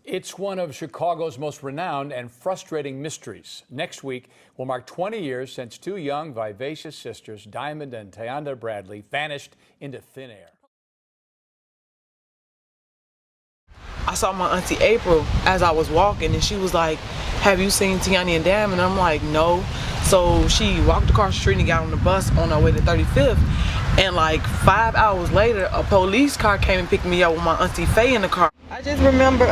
It's one of Chicago's most renowned and frustrating mysteries. Next week will mark 20 years since two young, vivacious sisters, Diamond and Tiana Bradley, vanished into thin air. I saw my auntie April as I was walking, and she was like, "Have you seen Tiana and Diamond?" And I'm like, "No." So she walked across the street and got on the bus on her way to 35th. And like 5 hours later, a police car came and picked me up with my auntie Faye in the car. I just remember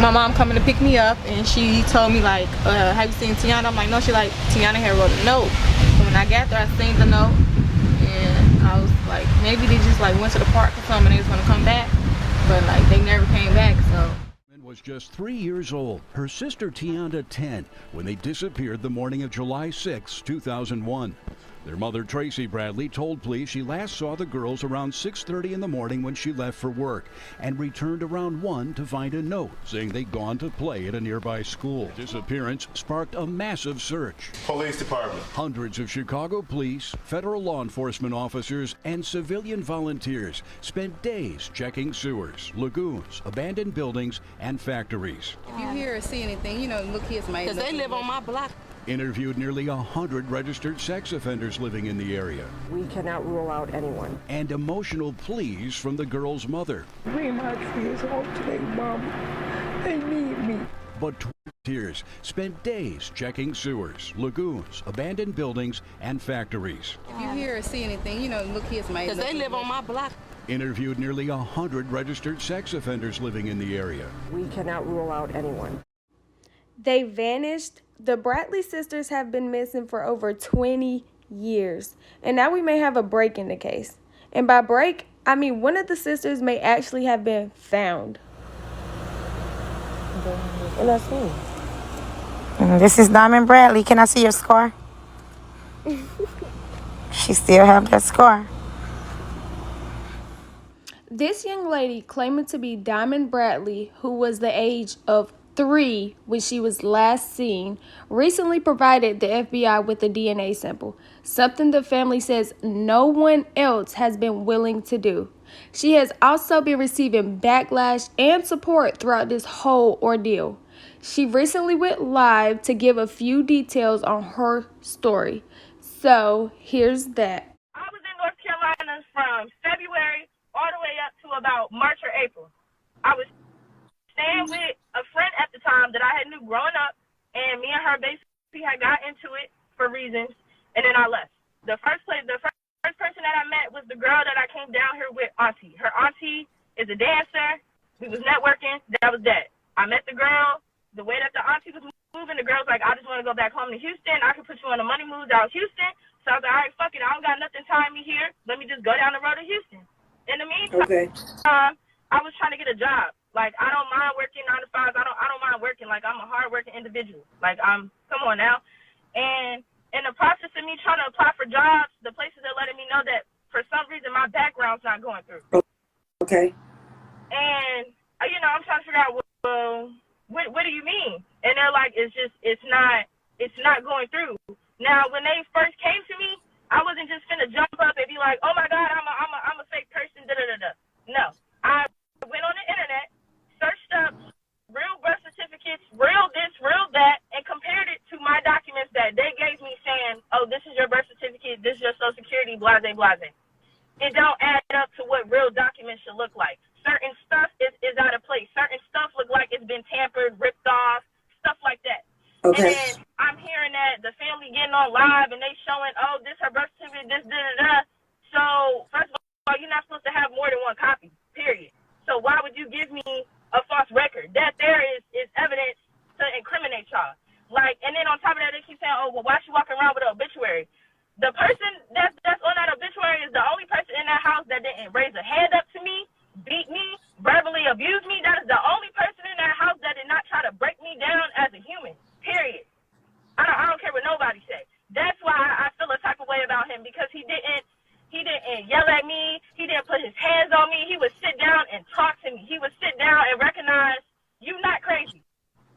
my mom coming to pick me up, and she told me like, "Have you seen Tiana?" I'm like, "No." She like, "Tiana had wrote a note." So when I got there, I seen the note, and I was like, maybe they just like went to the park or something and they was gonna come back, but like they never came back. So. Was just 3 years old, her sister Tiana 10, when they disappeared the morning of July 6, 2001. Their mother, Tracy Bradley, told police she last saw the girls around 6:30 in the morning when she left for work and returned around 1 to find a note saying they'd gone to play at a nearby school. Disappearance sparked a massive search. Police department. Hundreds of Chicago police, federal law enforcement officers, and civilian volunteers spent days checking sewers, lagoons, abandoned buildings, and factories. If you hear or see anything, you know, little kids might. Because they live on my block. Interviewed nearly 100 registered sex offenders living in the area. We cannot rule out anyone. And emotional pleas from the girl's mother. We might see us home today, Mom. They need me. But volunteers spent days checking sewers, lagoons, abandoned buildings, and factories. If you hear or see anything, you know, little kids might. Because they live on my block. Interviewed nearly 100 registered sex offenders living in the area. We cannot rule out anyone. They vanished. The Bradley sisters have been missing for over 20 years. And now we may have a break in the case. And by break, I mean one of the sisters may actually have been found. And that's me. This is Tiana Bradley. Can I see your scar? She still have that scar. This young lady, claiming to be Tiana Bradley, who was the age of 3 when she was last seen, recently provided the FBI with a DNA sample, something the family says no one else has been willing to do. She has also been receiving backlash and support throughout this whole ordeal. She recently went live to give a few details on her story. So here's that. I was in North Carolina from February all the way up to about March or April. I was staying with a friend at the time that I had knew growing up, and me and her basically had got into it for reasons, and then I left. The first person that I met was the girl that I came down here with, Auntie. Her auntie is a dancer. We was networking. That was that. I met the girl. The way that the auntie was moving, the girl's like, "I just want to go back home to Houston. I can put you on the money moves out of Houston." So I was like, "All right, fuck it. I don't got nothing tying me here. Let me just go down the road to Houston." In the meantime, I was trying to get a job. Like, I don't mind working 9 to 5. I don't mind working. Like, I'm a hard-working individual. Like, come on now. And in the process of me trying to apply for jobs, the places are letting me know that for some reason my background's not going through. Okay. And, you know, I'm trying to figure out, well, what do you mean? And they're like, it's not going through. Now, when they first came to me, I wasn't just finna jump up and be like, "Oh my God, I'm a fake person." No, I went on the internet, searched up real birth certificates, real this, real that, and compared it to my documents that they gave me saying, "Oh, this is your birth certificate, this is your social security, blase, blase." It don't add up to what real documents should look like. Certain stuff is out of place. Certain stuff look like it's been tampered, ripped off, stuff like that. Okay. And then I'm hearing that the family getting on live and they showing, "Oh, this her birth certificate, this, da-da-da." So, first of all, you're not supposed to have more than one copy, period. So why would you give me a false record? That there is evidence to incriminate y'all. Like, and then on top of that, they keep saying, "Oh, well, why she walking around with an obituary?" The person that's on that obituary is the only person in that house that didn't raise a hand up to me, beat me, verbally abuse me. That is the only person in that house that did not try to break me down as a human, period. I don't care what nobody says. That's why I feel a type of way about him, because he didn't yell at me. He didn't put his hands on me. He would sit down and talk to me. He would sit down and recognize you not crazy.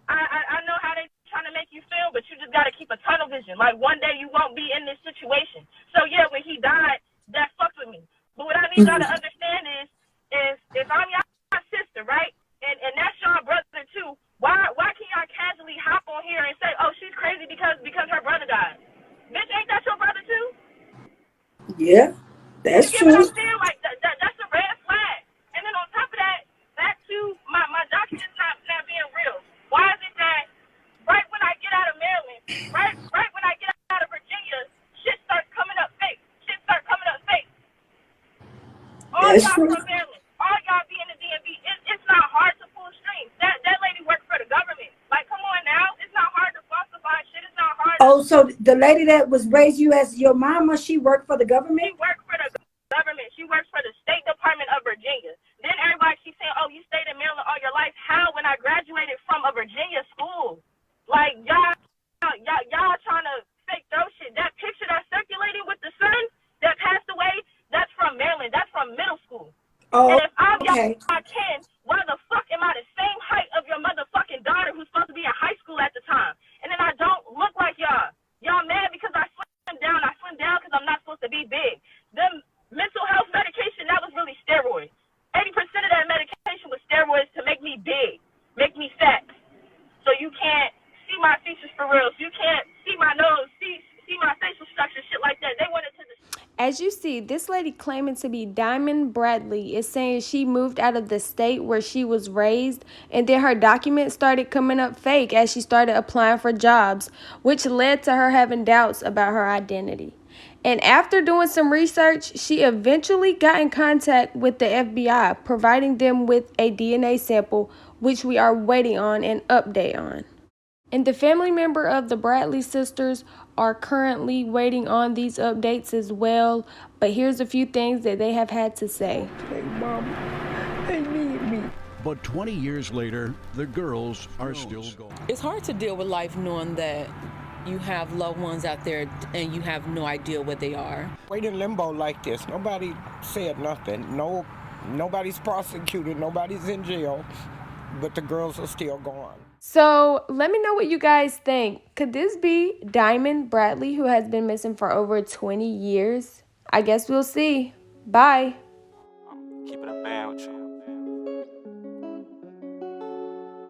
I know how they trying to make you feel, but you just got to keep a tunnel vision. Like, one day you won't be in this situation. So yeah, when he died, that fucked with me. But what I need y'all to understand is if I'm your sister, right, and that's your brother, Yeah, You that's get what true. I'm saying? Like, that's a red flag. And then on top of that, back to my documents not being real. Why is it that right when I get out of Maryland, right when I get out of Virginia, shit starts coming up fake. Shit starts coming up fake. All That's y'all true. from Maryland, all y'all be in the DMV. It's not hard to pull strings. That lady worked for the government. Like, come on now. It's not hard to falsify shit. It's not hard to. Oh, so the lady that was raised you as your mama, she worked for the She government? worked for the government. She works for the State Department of Virginia. Then everybody keeps saying, "Oh, you stayed in Maryland all your life." How? When I graduated from a Virginia school, like y'all trying to fake throw shit. That picture that circulated with the son that passed away, that's from Maryland. That's from middle school. And Oh, if I'm y'all okay. 10, why the fuck am I the same height of your motherfucking daughter who's supposed to be in high school at the time? And then I don't look like y'all. Y'all mad because I slimmed down. I slimmed down because I'm not supposed to be big. Them mental health medication, that was really steroids. 80% of that medication was steroids to make me big, make me fat. So you can't see my features for real. So you can't see my nose, see my facial structure, shit like that. They wanted to. As you see, this lady claiming to be Diamond Bradley is saying she moved out of the state where she was raised, and then her documents started coming up fake as she started applying for jobs, which led to her having doubts about her identity. And after doing some research, she eventually got in contact with the FBI, providing them with a DNA sample, which we are waiting on an update on. And the family member of the Bradley sisters are currently waiting on these updates as well. But here's a few things that they have had to say. Hey, mama, they need me. But 20 years later, the girls are still gone. It's hard to deal with life knowing that you have loved ones out there and you have no idea what they are. Wait in limbo like this. Nobody said nothing. Nobody's prosecuted. Nobody's in jail. But the girls are still gone. So let me know what you guys think. Could this be Diamond Bradley, who has been missing for over 20 years? I guess we'll see. Bye.